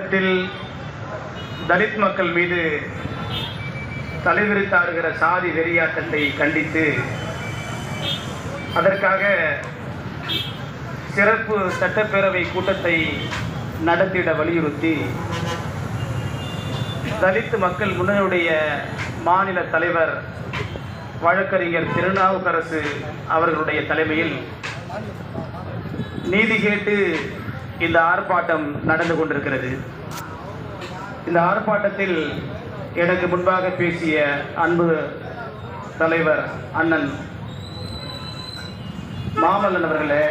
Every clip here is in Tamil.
தமிழகத்தில் தலித் மக்கள் மீது தலைவிரித்தாடுகிற சாதி வெறியாட்டத்தை கண்டித்து அதற்காக சிறப்பு சட்டப்பேரவை கூட்டத்தை நடத்திட வலியுறுத்தி தலித் மக்கள் முன்னணியுடைய மாநில தலைவர் வழக்கறிஞர் திருநாவுக்கரசு அவர்களுடைய தலைமையில் நீதி கேட்டு இந்த ஆர்ப்பாட்டம் நடந்து கொண்டிருக்கிறது. இந்த ஆர்ப்பாட்டத்தில் எனக்கு முன்பாக பேசிய அன்பு தலைவர் அண்ணன் மாமல்லன் அவர்களே,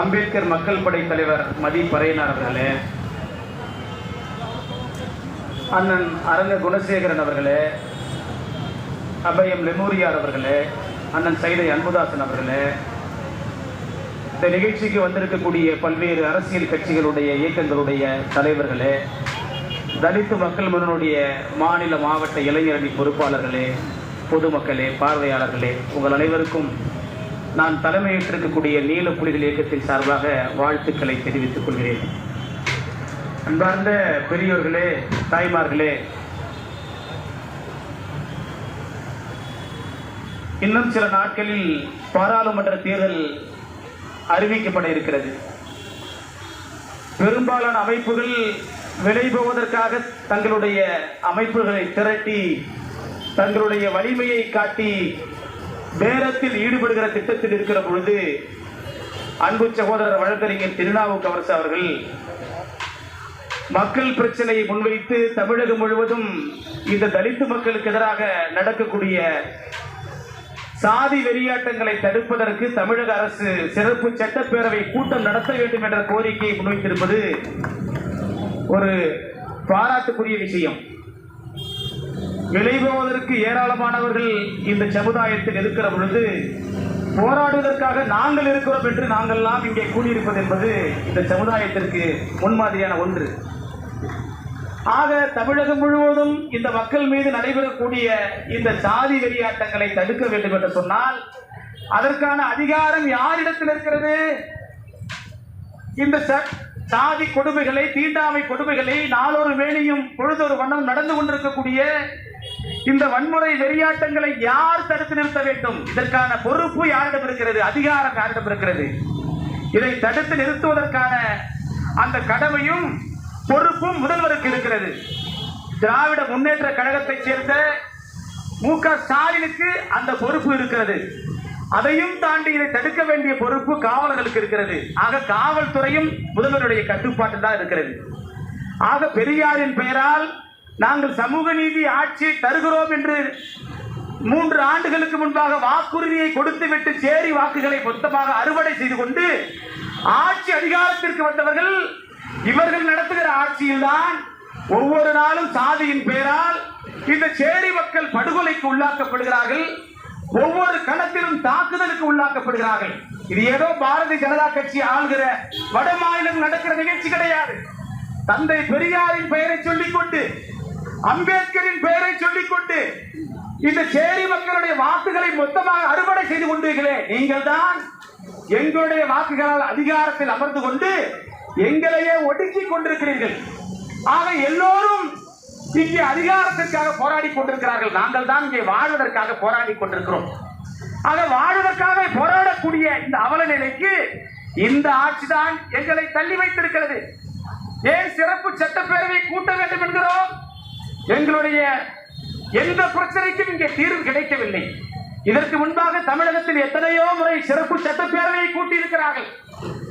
அம்பேத்கர் மக்கள் படை தலைவர் மதி பறையனார் அவர்களே, அண்ணன் அரங்க குணசேகரன் அவர்களே, அபயம் லெமூரியார் அவர்களே, அண்ணன் சைதை அன்புதாசன் அவர்களே, இந்த நிகழ்ச்சிக்கு வந்திருக்கக்கூடிய பல்வேறு அரசியல் கட்சிகளுடைய இயக்கங்களுடைய தலைவர்களே, தலித்து மக்கள் முன்னணியுடைய மாநில மாவட்ட இளைஞரணி பொறுப்பாளர்களே, பொதுமக்களே, பார்வையாளர்களே, உங்கள் அனைவருக்கும் நான் தலைமையேற்றிருக்கக்கூடிய நீல புலிகள் இயக்கத்தின் சார்பாக வாழ்த்துக்களை தெரிவித்துக் கொள்கிறேன். அன்பார்ந்த பெரியோர்களே, தாய்மார்களே, இன்னும் சில நாட்களில் பாராளுமன்ற தேர்தல் அறிவிக்கப்பட இருக்கிறது. பெரும்பாலான அமைப்புகள் விலை போவதற்காக தங்களுடைய அமைப்புகளை திரட்டி தங்களுடைய வலிமையை காட்டி பேரத்தில் ஈடுபடுகிற திட்டத்தில் இருக்கிற பொழுது அன்பு சகோதரர் வழக்கறிஞர் திருநாவுக்கரசு அவர்கள் மக்கள் பிரச்சனையை முன்வைத்து தமிழகம் முழுவதும் இந்த தலித்து மக்களுக்கு எதிராக நடக்கக்கூடிய சாதி வெறியாட்டங்களை தடுப்பதற்கு தமிழக அரசு சிறப்பு சட்டப்பேரவை கூட்டம் நடத்த வேண்டும் என்ற கோரிக்கையை முன்வைத்திருப்பது ஒரு பாராட்டுக்குரிய விஷயம். விலை போவதற்கு ஏராளமானவர்கள் இந்த சமுதாயத்தில் இருக்கிற பொழுது போராடுவதற்காக நாங்கள் இருக்கிறோம் என்று நாங்கள்லாம் இங்கே கூடியிருப்பது என்பது இந்த சமுதாயத்திற்கு முன்மாதிரியான ஒன்று. ஆக தமிழகம் முழுவதும் இந்த மக்கள் மீது நடைபெறக்கூடிய இந்த சாதி வெறியாட்டங்களை தடுக்க வேண்டும் என்று சொன்னால் அதற்கான அதிகாரம் யாரிடத்தில் இருக்கிறது? இந்த சாதி கொடுமைகளை, தீண்டாமை கொடுமைகளை நாளொரு வேளையும் பொழுதொரு வண்ணம் நடந்து கொண்டிருக்கக்கூடிய இந்த வன்முறை வெறியாட்டங்களை யார் தடுத்து நிறுத்த வேண்டும்? இதற்கான பொறுப்பு யாரிடம் இருக்கிறது? அதிகாரம் யாரிடம் இருக்கிறது? இதை தடுத்து நிறுத்துவதற்கான அந்த கடமையும் பொறுப்பும் முதல்வருக்கு இருக்கிறது. திராவிட முன்னேற்ற கழகத்தைச் சேர்ந்த மு.க. ஸ்டாலினுக்கு அந்த பொறுப்பு இருக்கிறது. அதையும் தாண்டி இதை தடுக்க வேண்டிய பொறுப்பு காவலர்களுக்கு இருக்கிறது. ஆக காவல்துறையும் முதல்வருடைய கட்டுப்பாட்டில் தான் இருக்கிறது. ஆக பெரியாரின் பெயரால் நாங்கள் சமூக நீதி ஆட்சி தருகிறோம் என்று 3 ஆண்டுகளுக்கு முன்பாக வாக்குறுதியை கொடுத்துவிட்டு சேரி வாக்குகளை மொத்தமாக அறுவடை செய்து கொண்டு ஆட்சி அதிகாரத்திற்கு வந்தவர்கள் இவர்கள் நடத்துகிற ஆட்சியில்தான் ஒவ்வொரு நாளும் சாதியின் பெயரால் இந்த சேரி மக்கள் படுகொலைக்கு உள்ளாக்கப்படுகிறார்கள். ஒவ்வொரு களத்திலும் தாக்குதலுக்கு உள்ளாக்கப்படுகிறார்கள். இது ஏதோ பாரதிய ஜனதா கட்சி ஆளுகிற வட மாநிலம் நடக்கிற நிகழ்ச்சி கிடையாது. தந்தை பெரியாரின் பெயரை சொல்லிக்கொண்டு, அம்பேத்கரின் பெயரை சொல்லிக்கொண்டு இந்த சேரி மக்களுடைய வாக்குகளை மொத்தமாக அறுவடை செய்து கொண்டீர்களே, நீங்கள் தான் எங்களுடைய வாக்குகளால் அதிகாரத்தில் அமர்ந்து கொண்டு எங்களையே ஒடுக்கி கொண்டிருக்கிறீர்கள். ஆக எல்லோரும் இங்கே அதிகாரத்திற்காக போராடி கொண்டிருக்கிறார்கள். நாங்கள் தான் இங்கே வாழ்வதற்காக போராடி கொண்டிருக்கிறோம். ஆக வாழ்வதற்காக போராடக்கூடிய இந்த அவல நிலைக்கு இந்த ஆட்சிதான் எங்களை தள்ளி வைத்திருக்கிறது. ஏன் சிறப்பு சட்டப்பேரவை கூட்ட வேண்டும் என்கிறோம்? எங்களுடைய எந்த பிரச்சனைக்கும் இங்கே தீர்வு கிடைக்கவில்லை. இதற்கு முன்பாக தமிழகத்தில் எத்தனையோ முறை சிறப்பு சட்டப்பேரவையை கூட்டியிருக்கிறார்கள்.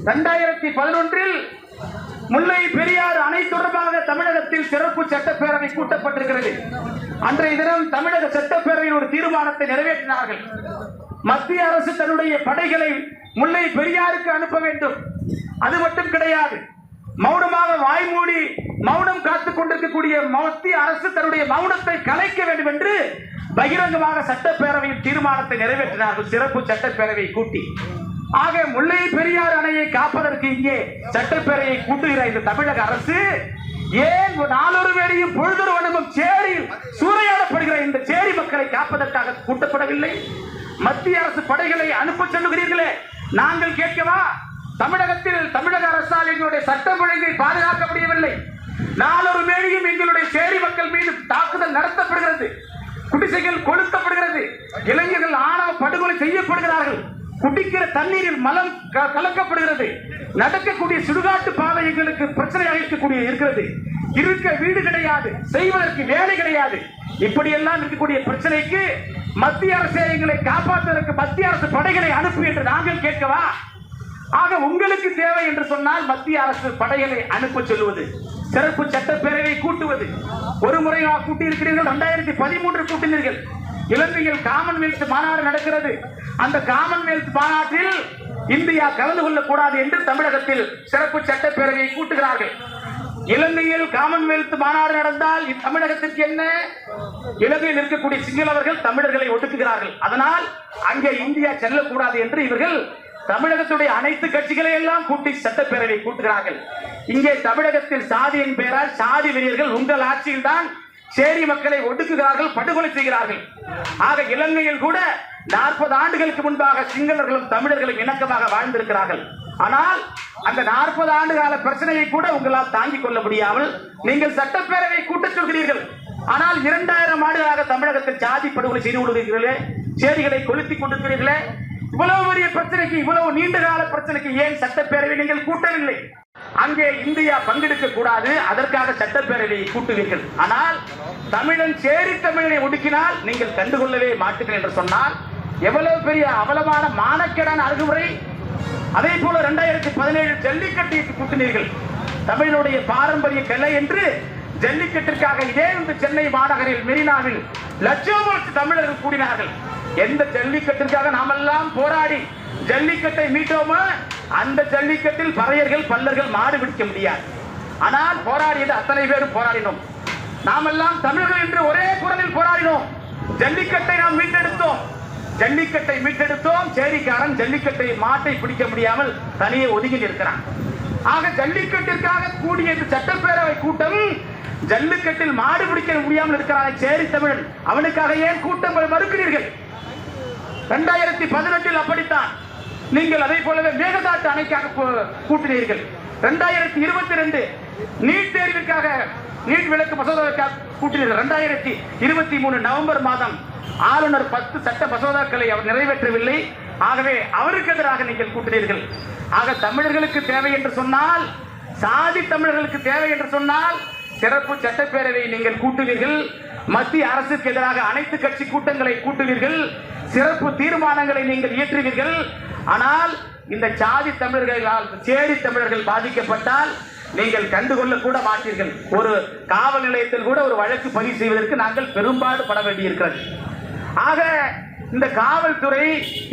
2011 முல்லை பெரியாறு அணை தொடர்பாக தமிழகத்தில் சிறப்பு சட்டப்பேரவை கூட்டப்பட்டிருக்கிறது. அன்றைய தினம் தமிழக சட்டப்பேரவையில் ஒரு தீர்மானத்தை நிறைவேற்றினார்கள். மத்திய அரசு தன்னுடைய படைகளை முல்லை பெரியாருக்கு அனுப்ப வேண்டும். அது மட்டும் கிடையாது, மௌனமாக வாய்மூடி மௌனம் காத்துக் கொண்டிருக்கக்கூடிய மத்திய அரசு தன்னுடைய மௌனத்தை கலைக்க வேண்டும் என்று பகிரங்கமாக சட்டப்பேரவையில் தீர்மானத்தை நிறைவேற்றினார்கள் சிறப்பு சட்டப்பேரவை கூட்டி. ஆக முல்லை பெரியாறு அணையை காப்பதற்கு இங்கே சட்டப்பேரவையை கூட்டுகிற இந்த தமிழக அரசு ஏன் நாளொரு வேளையும் பொழுதொரு வண்ணமும் சேரி சூறையாடப்படுகிற இந்த சேரி மக்களை காப்பதற்காக கூட்டப்படவில்லை? மத்திய அரசு படைகளை அனுப்ப சொல்லுகிறீர்களே, நாங்கள் கேட்கவா? தமிழகத்தில் தமிழக அரசால் எங்களுடைய சட்டம் ஒழுங்கை பாதுகாக்க முடியவில்லை. நாளொரு மேடையும் எங்களுடைய சேரி மக்கள் மீது தாக்குதல் நடத்தப்படுகிறது, குடிசைகள் கொளுத்தப்படுகிறது, இளைஞர்கள் ஆணவ படுகொலை செய்யப்படுகிறார்கள், குடிக்கிற தண்ணீரில் மலம் கலக்கப்படுகிறது, நடக்கக்கூடிய சுடுகாட்டு பாதை எங்களுக்கு பிரச்சனையாக இருக்கிறது, இருக்க வீடு கிடையாது, செய்வதற்கு வேலை கிடையாது. இப்படி எல்லாம் இருக்கக்கூடிய பிரச்சனைக்கு மத்திய அரசு எங்களை காப்பாற்றுவதற்கு மத்திய அரசு படைகளை அனுப்பு என்று நாங்கள் கேட்கவா? ஆக உங்களுக்கு தேவை என்று சொன்னால் மத்திய அரசு படைகளை அனுப்ப சொல்லுவது, சிறப்பு சட்டப்பேரவை கூட்டுவது. ஒரு முறை கூட்டி இருக்கிறீர்கள், 2013 கூட்டினீர்கள். இலங்கையில் காமன்வெல்த் மாநாடு நடக்கிறது. அந்த காமன்வெல்த் மாநாட்டில் இந்தியா கலந்து கொள்ளக்கூடாது என்று தமிழகத்தில் சிறப்பு சட்டப்பேரவையை கூட்டுகிறார்கள். இலங்கையில் காமன்வெல்த் மாநாடு நடந்தால் தமிழகத்திற்கு என்ன? இலங்கையில் இருக்கக்கூடிய சிங்களவர்கள் தமிழர்களை ஒடுக்குகிறார்கள். அதனால் அங்கே இந்தியா செல்லக்கூடாது என்று இவர்கள் தமிழகத்துடைய அனைத்து கட்சிகளை எல்லாம் கூட்டி சட்டப்பேரவை கூட்டுகிறார்கள். இங்கே தமிழகத்தில் சாதியின் பெயரால் சாதி வெறியர்கள் உங்கள் ஆட்சியில் தான் சேரி மக்களை ஒடுக்குகிறார்கள், படுகொலை செய்கிறார்கள். ஆக இலங்கையில் கூட 40 ஆண்டுகளுக்கு முன்பாக சிங்களர்களும் தமிழர்களும் இணக்கமாக வாழ்ந்திருக்கிறார்கள். ஆனால் அந்த 40 ஆண்டு கால பிரச்சனையை கூட உங்களால் தாங்கிக் கொள்ள முடியாமல் நீங்கள் சட்டப்பேரவை கூட்டச் சொல்கிறீர்கள். ஆனால் 2000 ஆண்டுகளாக தமிழகத்தில் சாதி படுகொலை செய்து கொண்டிருக்கிறீர்களே, சேரிகளை கொளுத்திக் கொண்டிருக்கிறீர்களே, இவ்வளவு பெரிய பிரச்சனைக்கு, இவ்வளவு நீண்ட கால பிரச்சனைக்கு ஏன் சட்டப்பேரவை நீங்கள் கூட்டவில்லை? அங்கே இந்தியா பங்கெடுக்க கூடாது, அதற்காக சட்டப்பேரவையை கூட்டுவீர்கள். ஆனால் தமிழன் சேரி தமிழனை ஒடுக்கினால் நீங்கள் கண்டுகொள்ளவே மாட்டீர்கள் என்று சொன்னால் எவ்வளவு பெரிய அவலமான மானக்கேடான அணுகுமுறை! அதே போல 2017 ஜல்லிக்கட்டை கூட்டினீர்கள். தமிழனுடைய பாரம்பரிய கலை என்று ஜல்லிக்கட்டிற்காக இதே சென்னை மாநகரில் மெரினாவில் லட்சம் தமிழர்கள் கூடினார்கள். எந்த ஜல்லிக்கட்டிற்காக நாமெல்லாம் போராடி ஜல்லிக்கட்டை மீட்டோமோ அந்த ஜல்லிக்கட்டில் பறையர்கள் பல்லர்கள் மாடு பிடிக்க முடியாது. ஆனால் போராடியது அத்தனை பேரும் போராடினோம். நாமெல்லாம் தமிழர்கள் என்று ஒரே குரலில் போராடினோம். ஜல்லிக்கட்டை நாம் மீட்டெடுத்தோம். ஜல்லிக்கட்டை மீட்டெடுத்தோம். சேரிக்காரன் ஜல்லிக்கட்டை மாட்டை பிடிக்க முடியாமல் தனியே ஒதுங்கி இருக்கிறான். ஆக ஜல்லிக்கட்டிற்காக கூடிய சட்டப்பேரவை கூட்டம், ஜல்லிக்கட்டில் மாடு பிடிக்க முடியாமல் இருக்கிறான் சேரி தமிழன், அவனுக்காக ஏன் கூட்டம் மறுக்கிறீர்கள்? 2018 அப்படித்தான். நீங்கள் அதே போலவே மேகதாட்டு அணைக்காக கூட்டினீர்கள். 2022 நீட் தேர்விற்காக, நீட் விலக்கு மசோதாவுக்காக கூட்டினீர்கள். 2023 நவம்பர் மாதம் ஆளுநர் 10 சட்ட மசோதாக்களை அவர் நிறைவேற்றவில்லை. ஆகவே அவருக்கு எதிராக நீங்கள் கூட்டினீர்கள். ஆக தமிழர்களுக்கு தேவை என்று சொன்னால், சாதி தமிழர்களுக்கு தேவை என்று சொன்னால் சிறப்பு சட்டப்பேரவை நீங்கள் கூட்டுவீர்கள். மத்திய அரசுக்கு எதிராக அனைத்து கட்சி கூட்டங்களை கூட்டுவீர்கள். சிறப்பு தீர்மானங்களை நீங்கள் இயற்றுவீர்கள். ஆனால் இந்த சாதி தமிழர்களால் சேரி தமிழர்கள் பாதிக்கப்பட்டால் நீங்கள் கண்டுகொள்ள கூட மாட்டீர்கள். ஒரு காவல் நிலையத்தில் கூட ஒரு வழக்கு பதிவு செய்வதற்கு நாங்கள் பெரும்பாடு பட வேண்டியிருக்கிறது. ஆக இந்த காவல்துறை,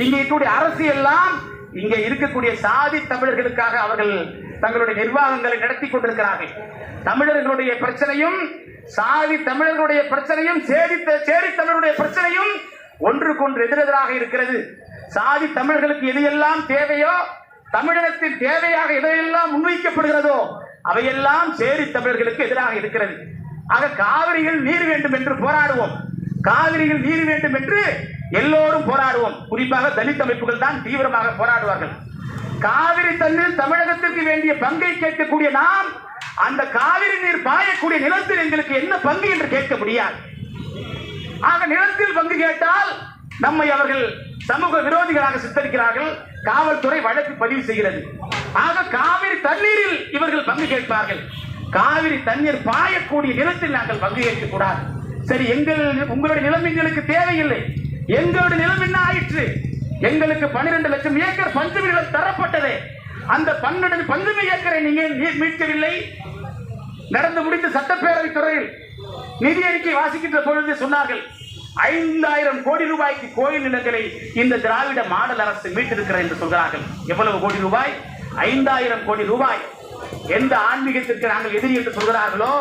இங்கே இருக்கக்கூடிய அரசு எல்லாம் இங்கே இருக்கக்கூடிய சாதி தமிழர்களுக்காக அவர்கள் தங்களுடைய நிர்வாகங்களை நடத்தி கொண்டிருக்கிறார்கள். தமிழர்களுடைய பிரச்சனையும் சாதி தமிழர்களுடைய பிரச்சனையும் சேரி தமிழருடைய பிரச்சனையும் ஒன்றுக்கொன்று எதிரெதிராக இருக்கிறது. சாதி தமிழர்களுக்கு எதையெல்லாம் தேவையோ, தமிழகத்தின் தேவையாக எதையெல்லாம் முன்வைக்கப்படுகிறதோ அவையெல்லாம் சேரி தமிழர்களுக்கு எதிராக இருக்கிறது. ஆக காவிரியில் நீர் வேண்டும் என்று போராடுவோம். காவிரியில் நீர் வேண்டும் என்று எல்லோரும் போராடுவோம். குறிப்பாக தலித் அமைப்புகள் தான் தீவிரமாக போராடுவார்கள். காவிரி தண்ணீர் தமிழகத்திற்கு வேண்டிய பங்கை கேட்கக்கூடிய நாம் அந்த காவிரி நீர் பாயக்கூடிய நிலத்தில் எங்களுக்கு என்ன பங்கு என்று கேட்க முடியாது. ஆக நிலத்தில் பங்கு கேட்டால் நம்மை அவர்கள் சமூக விரோதிகளாக சித்தரிக்கிறார்கள். காவல்துறை வழக்கு பதிவு செய்கிறது. ஆக காவிரி தண்ணீரில் இவர்கள் பங்கு கேட்பார்கள். காவிரி தண்ணீர் பாயக்கூடிய நிலத்தில் நாங்கள் பங்கு கேட்க கூடாது. சரி, உங்களுடைய நிலம் எங்களுக்கு தேவையில்லை. எங்களுடைய நிலம் என்ன ஆயிற்று? எங்களுக்கு 12 லட்சம் ஏக்கர் பஞ்சமி நிலம் தரப்பட்டது. அந்த 12 பஞ்சமி ஏக்கரை நீங்கள் மீட்கவில்லை. நடந்து முடிந்த சட்டப்பேரவை துறையில் நிதி அறிக்கை வாசிக்கின்ற பொழுது சொன்னார்கள், 5000 கோடி ரூபாய்க்கு கோயில் நிலங்களை இந்த திராவிட மாடல் அரசு மீட்டிருக்கிறது என்று சொல்கிறார்கள். எவ்வளவு கோடி ரூபாய்? 5000 கோடி ரூபாய். எந்த ஆன்மீகத்திற்கு நாங்கள் எதிரி என்று சொல்கிறார்களோ,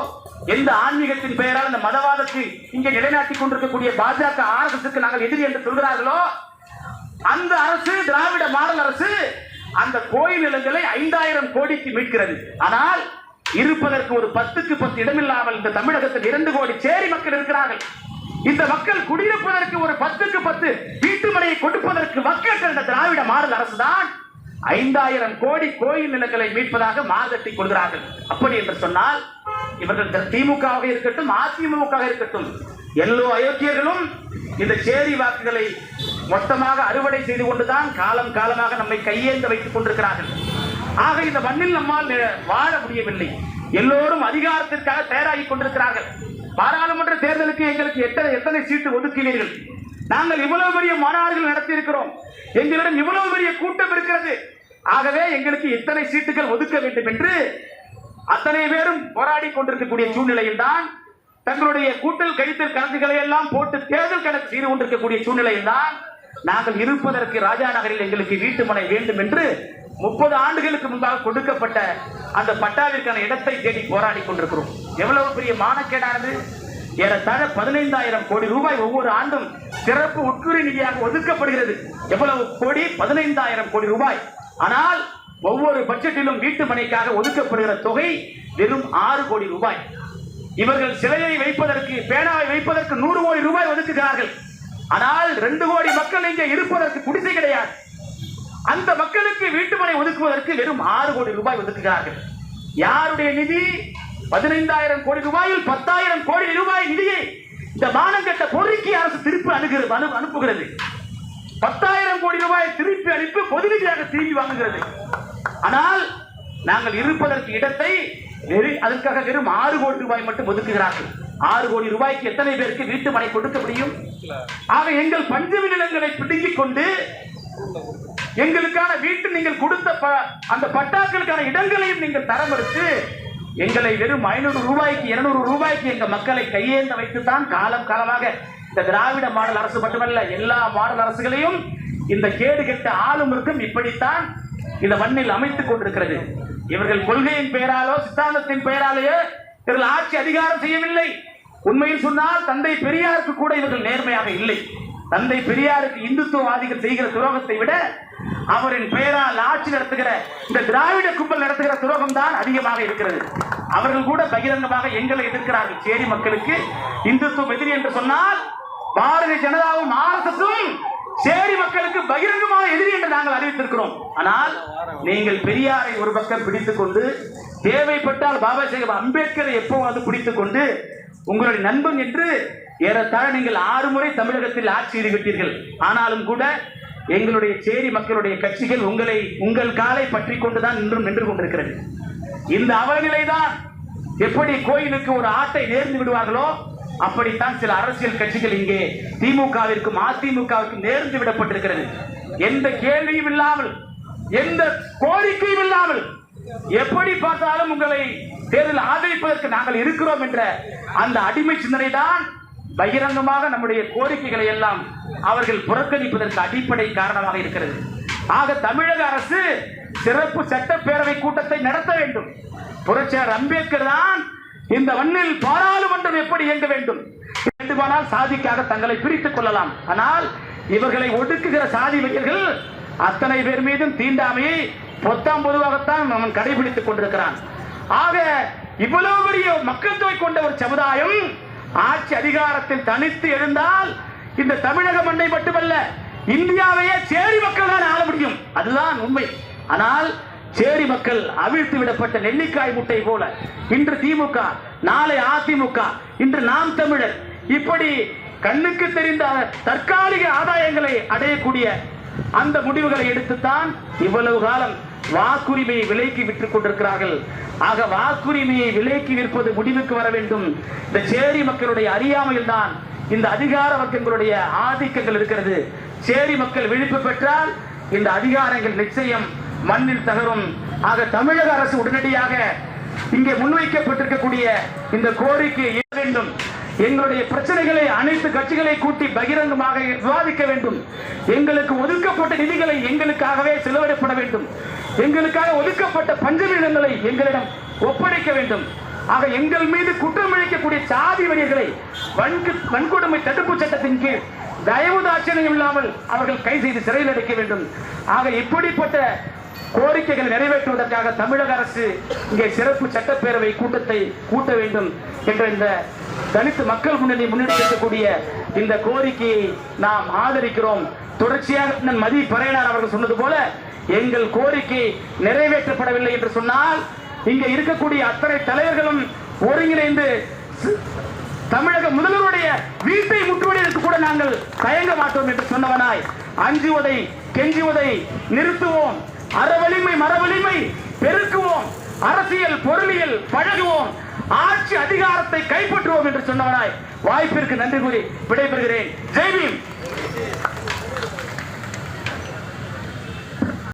எந்த ஆன்மீகத்தின் பெயரால் இந்த மதவாதத்தை இங்கே நிலைநாட்டிக் கொண்டிருக்கக்கூடிய பாஜக RSS நாங்கள் எதிரி என்று சொல்கிறார்களோ, அந்த அரசு, திராவிட மாடல் அரசு, அந்த கோயில் நிலங்களை 5000 கோடிக்கு மீட்கிறது. ஆனால் இருப்பதற்கு ஒரு 10க்கு 10 இடமில்லாமல் இந்த தமிழகத்தில் 2 கோடி சேரி மக்கள் இருக்கிறார்கள். இந்த மக்கள் குடியிருப்பதற்கு ஒரு 10க்கு 10 வீட்டுமனையை கொடுப்பதற்கு மக்கள் இந்த திராவிட மாடல் அரசு தான் 5000 கோடி கோயில் நிலங்களை மீட்பதாக மாதட்டி கொள்கிறார்கள். அப்படி என்று சொன்னால் இவர்கள் திமுகவாக இருக்கட்டும் அதிமுக இருக்கட்டும் எல்லோ அயோக்கியர்களும் இந்த சேரி வாக்குகளை மொத்தமாக அறுவடை செய்து கொண்டுதான் காலம் காலமாக நம்மை கையேந்த வைத்துக் கொண்டிருக்கிறார்கள். ஆக இந்த மண்ணில் நம்மால் வாழ முடியவில்லை. எல்லோரும் அதிகாரத்திற்காக தயாராகி கொண்டிருக்கிறார்கள். பாராளுமன்ற தேர்தலுக்கு எங்களுக்கு எத்தனை சீட்டு ஒதுக்கினீர்கள்? நாங்கள் இவ்வளவு பெரிய மாநாடுகள் நடத்தி இருக்கிறோம். எங்களிடம் இவ்வளவு பெரிய கூட்டம் இருக்கிறது. ஆகவே எங்களுக்கு எத்தனை சீட்டுகள் ஒதுக்க வேண்டும் என்று அத்தனை பேரும் போராடி கொண்டிருக்கக்கூடிய சூழ்நிலையில் தான் தங்களுடைய கூட்டல் கழித்தல் கணக்குகளை எல்லாம் போட்டு தேர்தல் கணக்கு செய்து கொண்டிருக்கக்கூடிய சூழ்நிலையில் தான் நாங்கள் இருப்பதற்கு ராஜா நகரில் எங்களுக்கு வீட்டு மனை வேண்டும் என்று 30 ஆண்டுகளுக்கு முன்பாக கொடுக்கப்பட்ட அந்த பட்டாவிற்கான இடத்தை தேடி போராடி கொண்டிருக்கிறோம். எவ்வளவு பெரிய மானக்கேடானது! ஏறத்தாழ 15,000 கோடி ரூபாய் ஒவ்வொரு ஆண்டும் சிறப்பு உட்குறி நிதியாக ஒதுக்கப்படுகிறது. எவ்வளவு கோடி? 15,000 கோடி ரூபாய். ஆனால் ஒவ்வொரு பட்ஜெட்டிலும் வீட்டு மனைக்காக ஒதுக்கப்படுகிற தொகை வெறும் 6 கோடி ரூபாய். இவர்கள் சிலையை வைப்பதற்கு, பேனாவை வைப்பதற்கு 100 கோடி ரூபாய் ஒதுக்குகிறார்கள். ஆனால் 2 கோடி மக்கள் இங்கே இருப்பதற்கு குடிசை கிடையாது. அந்த மக்களுக்கு வீட்டுமனை ஒதுக்குவதற்கு வெறும் 6 கோடி ரூபாய் ஒதுக்குகிறார்கள். யாருடைய நிதி? 15,000 கோடி ரூபாயில் 10,000 கோடி ரூபாய் நிதியை இந்த மானங்கட்ட பொறுக்கி அரசு திருப்பி அனுப்புகிறது. 10,000 கோடி ரூபாயை திருப்பி அனுப்பி பொது நிதியாக திரும்பி வாங்குகிறது. ஆனால் நாங்கள் இருப்பதற்கு இடத்தை அதற்காக வெறும் 6 கோடி ரூபாய் மட்டும் ஒதுக்குகிறார்கள். 6 கோடி ரூபாய்க்கு எத்தனை பேருக்கு வீட்டு மனை கொடுக்க முடியும்? ஆக எங்கள் பஞ்சமி நிலங்களை பிடுங்கிக் கொண்டு எங்களுக்கான வீட்டு நீங்கள் கொடுத்த அந்த பட்டாக்களுக்கான இடங்களையும் நீங்கள் தர மறுத்து எங்களை வெறும் 500 ரூபாய்க்கு 200 ரூபாய்க்கு எங்க மக்களை கையேந்த வைத்துத்தான் காலம் காலமாக இந்த திராவிட மாடல் அரசு மட்டுமல்ல எல்லா மாடல் அரசுகளையும் இந்த கேடு கெட்ட ஆளும் இருக்கும் இப்படித்தான் இந்த மண்ணில் அமைத்துக் கொண்டிருக்கிறது. இவர்கள் கொள்கையின் பெயராலோ சித்தாந்தத்தின் பெயராலேயோ இவர்கள் ஆட்சி அதிகாரம் செய்யவில்லை. உண்மையில் சொன்னால் தந்தை பெரியாருக்கு கூட இவர்கள் நேர்மையாக இல்லை. தந்தை பெரியாருக்கு இந்துத்துவவாதிகள் செய்கிற துரோகத்தை விட அவரின் பெயரால் ஆட்சி நடத்துகிற இந்த திராவிட கும்பல் நடத்துகிற துரோகம் தான் அதிகமாக இருக்கிறது. அவர்கள் கூட பகிரங்கமாக எங்களை எதிர்க்கிறார்கள். சேரி மக்களுக்கு இந்துத்துவம் எதிரி என்று சொன்னால் பாரதிய ஜனதாவும் ஆர்எஸ்எஸும் சேரி மக்களுக்கு பகிரங்கமான எதிரி என்று நாங்கள் அறிவித்திருக்கிறோம். ஆனால் நீங்கள் பெரியாரை ஒரு பக்கம் பிடித்துக் கொண்டு தேவைப்பட்டால் பாபா சாஹேப் அம்பேத்கரை எப்போது பிடித்துக் கொண்டு உங்களுடைய நண்பன் என்று ஏறத்தாழ நீங்கள் 6 முறை தமிழகத்தில் ஆட்சி ஈடுபட்டீர்கள். ஆனாலும் கூட எங்களுடைய சேரி மக்களுடைய கட்சிகள் உங்கள் காலை பற்றி கொண்டுதான் இன்றும் நின்று கொண்டிருக்கிறது. இந்த அவநிலைதான் எப்படி கோயிலுக்கு ஒரு ஆட்டை நேர்ந்து விடுவார்களோ அப்படித்தான் சில அரசியல் கட்சிகள் இங்கே திமுகவிற்கும் அதிமுகவிற்கும் நேர்ந்து விடப்பட்டிருக்கிறது. எந்த கேள்வியும் இல்லாமல், எந்த கோரிக்கையும் இல்லாமல், எப்படி பார்த்தாலும் உங்களை தேர்தல் ஆதரிப்பதற்கு நாங்கள் இருக்கிறோம் என்ற அந்த அடிமை சிந்தனை தான் பகிரங்கமாக நம்முடைய கோரிக்கைகளை எல்லாம் அவர்கள் புறக்கணிப்பதற்கு அடிப்படை காரணமாக இருக்கிறது. ஆக தமிழக அரசு சிறப்பு சட்டப்பேரவை கூட்டத்தை நடத்த வேண்டும். புரட்சியாளர் அம்பேத்கர் தான் இந்த மண்ணில் பாராளுமன்றம் எப்படி இயங்க வேண்டும் வேண்டுமானால் சாதிக்காக தங்களை பிரித்துக் கொள்ளலாம். ஆனால் இவர்களை ஒடுக்குகிற சாதி வெறியர்கள் அத்தனை பேர் மீதும் தீண்டாமையை பொத்தாம் பொதுவாகத்தான் அவன் கடைபிடித்துக் கொண்டிருக்கிறான். ஆக இவ்வளவு பெரிய மக்கள் தொகை கொண்ட ஒரு சமுதாயம் ஆட்சி அதிகாரத்தில் தனித்து எழுந்தால் இந்த தமிழக மண்ணை மட்டுமல்ல இந்தியாவையே சேரி மக்கள் தான் ஆள முடியும். அதுதான் உண்மை. ஆனால் சேரி மக்கள் அவிழ்த்து விடப்பட்ட நெல்லிக்காய் முட்டை போல இன்று திமுக, நாளை அதிமுக, இன்று நாம் தமிழர் இப்படி கண்ணுக்கு தெரிந்த தற்காலிக ஆதாயங்களை அடையக்கூடிய அந்த முடிவுகளை எடுத்துத்தான் இவ்வளவு காலம் வாக்குரிமையை விலைக்கு விற்றுக் கொண்டிருக்கிறார்கள். ஆக வாக்குரிமையை விலைக்கு விற்பது முடிவுக்கு வர வேண்டும். இந்த சேரி மக்களுடைய அறியாமையில் தான் இந்த அதிகார வர்க்கங்களுடைய ஆதிக்கங்கள் இருக்கிறது. சேரி மக்கள் விழிப்பு பெற்றால் இந்த அதிகாரங்கள் நிச்சயம் மண்ணில் தகரும். ஆக தமிழக அரசு உடனடியாக இங்கே முன்வைக்கப்பட்டிருக்கக்கூடிய இந்த கோரிக்கையை ஏற்க வேண்டும். எங்களுடைய பிரச்சனைகளை அனைத்து கட்சிகளை கூட்டி பகிரங்கமாக விவாதிக்க வேண்டும். எங்களுக்கு ஒதுக்கப்பட்ட நிதிகளை எங்களுக்காகவே செலவிடப்பட வேண்டும். எங்களுக்காக ஒதுக்கப்பட்ட பஞ்சமி நிலங்களை எங்களிடம் ஒப்படைக்க வேண்டும். ஆக எங்கள் மீது குற்றம் இழைக்கக்கூடிய சாதி வெறியர்களை வன்கொடுமை தடுப்பு சட்டத்தின் கீழ் தயவு தாட்சணியம் இல்லாமல் அவர்கள் கை செய்து சிறையில் அடைக்க வேண்டும். ஆக இப்படிப்பட்ட கோரிக்கைகளை நிறைவேற்றுவதற்காக தமிழக அரசு இங்கே சிறப்பு சட்டப்பேரவை கூட்டத்தை கூட்ட வேண்டும் என்ற இந்த தலித் மக்கள் முன்னணி முன்னெடுக்கக்கூடிய இந்த கோரிக்கையை நாம் ஆதரிக்கிறோம். தொடர்ச்சியாக மதி பறையனார் அவர்கள் சொன்னது போல எங்கள் கோரிக்கை நிறைவேற்றப்படவில்லை என்று சொன்னால் இங்கே இருக்கக்கூடிய அத்தனை தலைவர்களும் ஒருங்கிணைந்து தமிழக முதல்வருடைய வீட்டை முற்றுவதற்கு கூட நாங்கள் தயங்க மாட்டோம் என்று சொன்னவனாய், அஞ்சுவதை கெஞ்சுவதை நிறுத்துவோம், அறவலிமை மரவலிமை பெருக்குவோம், அரசியல் பொருளியல் பழகுவோம், ஆட்சி அதிகாரத்தை கைப்பற்றுவோம் என்று சொன்னவனாய் வாய்ப்பிற்கு நன்றி கூறி விடைபெறுகிறேன். ஜெய் பீம்.